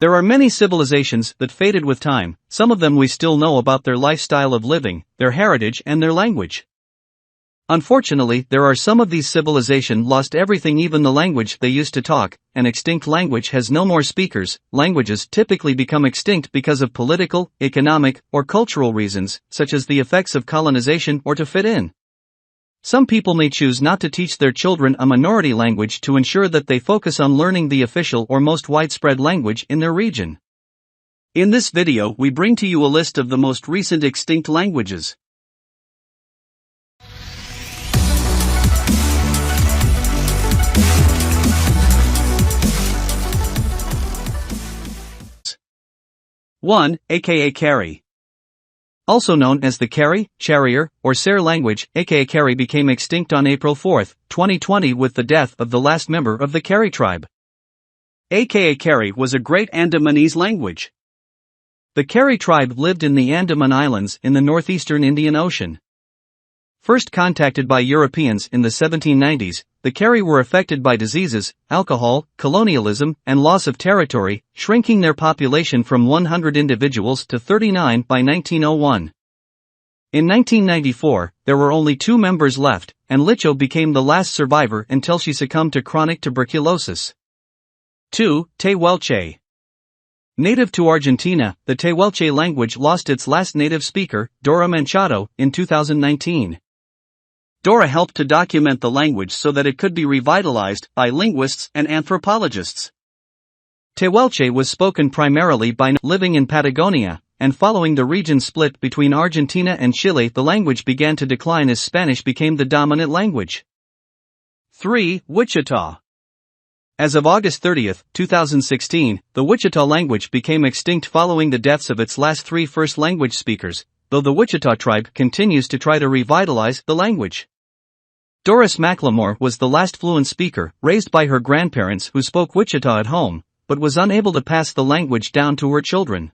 There are many civilizations that faded with time, some of them we still know about their lifestyle of living, their heritage and their language. Unfortunately, there are some of these civilizations lost everything, even the language they used to talk. An extinct language has no more speakers. Languages typically become extinct because of political, economic, or cultural reasons, such as the effects of colonization or to fit in. Some people may choose not to teach their children a minority language to ensure that they focus on learning the official or most widespread language in their region. In this video, we bring to you a list of the most recent extinct languages. One, Aka-Cari. Also known as the Carey, Charrier, or Ser language, Aka-Cari became extinct on April 4, 2020 with the death of the last member of the Carey tribe. Aka-Cari was a great Andamanese language. The Carey tribe lived in the Andaman Islands in the northeastern Indian Ocean. First contacted by Europeans in the 1790s, the Carey were affected by diseases, alcohol, colonialism, and loss of territory, shrinking their population from 100 individuals to 39 by 1901. In 1994, there were only 2 members left, and Licho became the last survivor until she succumbed to chronic tuberculosis. 2. Tehuelche. Native to Argentina, the Tehuelche language lost its last native speaker, Dora Manchado, in 2019. Dora helped to document the language so that it could be revitalized by linguists and anthropologists. Tehuelche was spoken primarily by living in Patagonia, and following the region split between Argentina and Chile, the language began to decline as Spanish became the dominant language. 3. Wichita. As of August 30, 2016, the Wichita language became extinct following the deaths of its last 3 first language speakers, though the Wichita tribe continues to try to revitalize the language. Doris McLemore was the last fluent speaker, raised by her grandparents who spoke Wichita at home, but was unable to pass the language down to her children.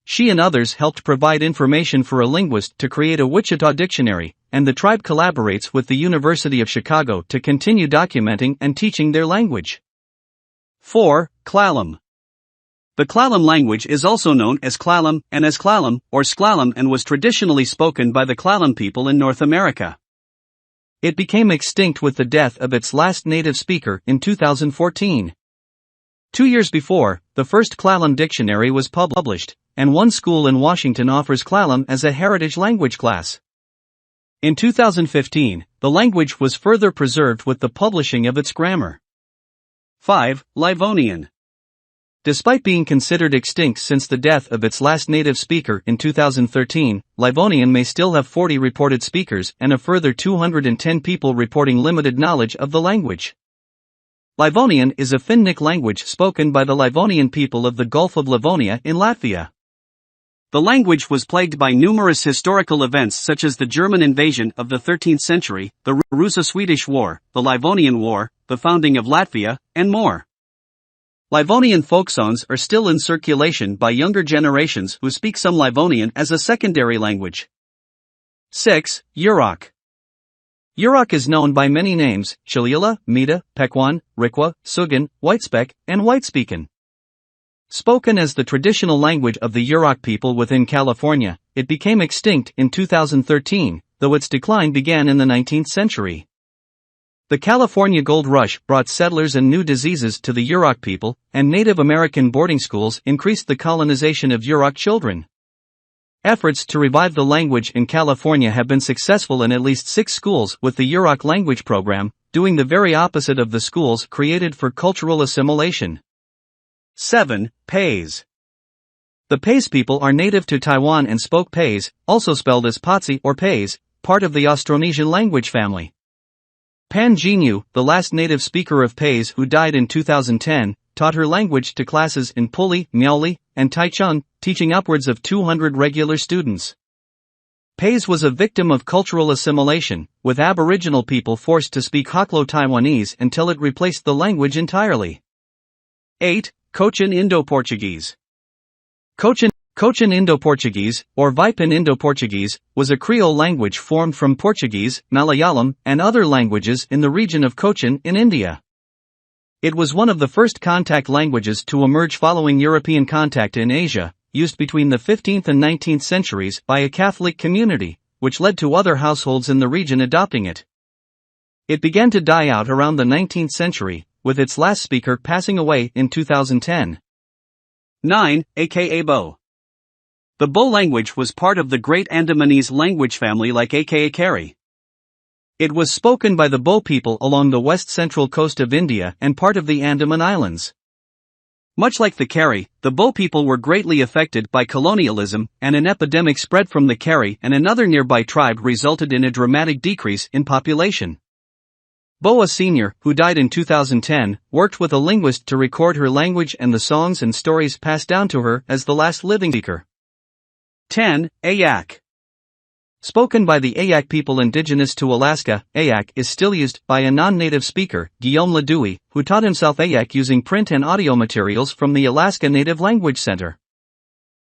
She and others helped provide information for a linguist to create a Wichita dictionary, and the tribe collaborates with the University of Chicago to continue documenting and teaching their language. 4. Clallam. The Clallam language is also known as Clallam and as Clallam or Sclallam and was traditionally spoken by the Clallam people in North America. It became extinct with the death of its last native speaker in 2014. 2 years before, the first Clallam dictionary was published, and one school in Washington offers Clallam as a heritage language class. In 2015, the language was further preserved with the publishing of its grammar. 5. Livonian. Despite being considered extinct since the death of its last native speaker in 2013, Livonian may still have 40 reported speakers and a further 210 people reporting limited knowledge of the language. Livonian is a Finnic language spoken by the Livonian people of the Gulf of Livonia in Latvia. The language was plagued by numerous historical events such as the German invasion of the 13th century, the Russo-Swedish War, the Livonian War, the founding of Latvia, and more. Livonian folk songs are still in circulation by younger generations who speak some Livonian as a secondary language. 6. Yurok. Yurok is known by many names: Chilila, Mita, Pequan, Rikwa, Sugan, Whitespec, and Whitespeakin. Spoken as the traditional language of the Yurok people within California, it became extinct in 2013, though its decline began in the 19th century. The California Gold Rush brought settlers and new diseases to the Yurok people, and Native American boarding schools increased the colonization of Yurok children. Efforts to revive the language in California have been successful in at least 6 schools with the Yurok language program, doing the very opposite of the schools created for cultural assimilation. 7. Pais. The Pais people are native to Taiwan and spoke Pais, also spelled as Patsi or Pais, part of the Austronesian language family. Pan Jinyu, the last native speaker of Pais who died in 2010, taught her language to classes in Puli, Miaoli, and Taichung, teaching upwards of 200 regular students. Pais was a victim of cultural assimilation, with Aboriginal people forced to speak Hoklo Taiwanese until it replaced the language entirely. 8. Cochin Indo-Portuguese. Cochin Indo-Portuguese, or Vipin Indo-Portuguese, was a Creole language formed from Portuguese, Malayalam, and other languages in the region of Cochin in India. It was one of the first contact languages to emerge following European contact in Asia, used between the 15th and 19th centuries by a Catholic community, which led to other households in the region adopting it. It began to die out around the 19th century, with its last speaker passing away in 2010. 9. Aka Bo. The Bo language was part of the Great Andamanese language family like Aka-Cari. It was spoken by the Bo people along the west-central coast of India and part of the Andaman Islands. Much like the Carey, the Bo people were greatly affected by colonialism, and an epidemic spread from the Carey and another nearby tribe resulted in a dramatic decrease in population. Boa Sr., who died in 2010, worked with a linguist to record her language and the songs and stories passed down to her as the last living speaker. 10. Ayak. Spoken by the Ayak people indigenous to Alaska, Ayak is still used by a non-native speaker, Guillaume Ledouis, who taught himself Ayak using print and audio materials from the Alaska Native Language Center.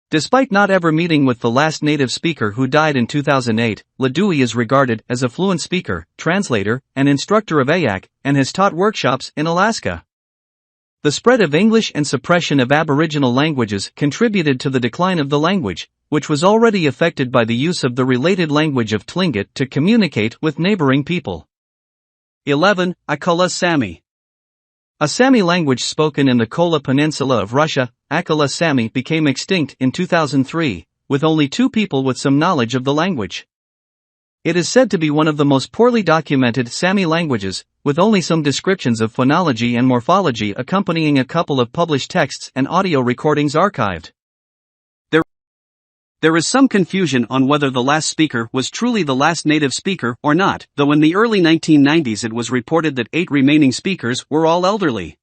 Despite not ever meeting with the last native speaker who died in 2008, Ledouis is regarded as a fluent speaker, translator, and instructor of Ayak, and has taught workshops in Alaska. The spread of English and suppression of Aboriginal languages contributed to the decline of the language, which was already affected by the use of the related language of Tlingit to communicate with neighboring people. 11. Akola Sami. A Sami language spoken in the Kola Peninsula of Russia, Akola Sami became extinct in 2003, with only 2 people with some knowledge of the language. It is said to be one of the most poorly documented Sami languages, with only some descriptions of phonology and morphology accompanying a couple of published texts and audio recordings archived. There is some confusion on whether the last speaker was truly the last native speaker or not, though in the early 1990s it was reported that 8 remaining speakers were all elderly.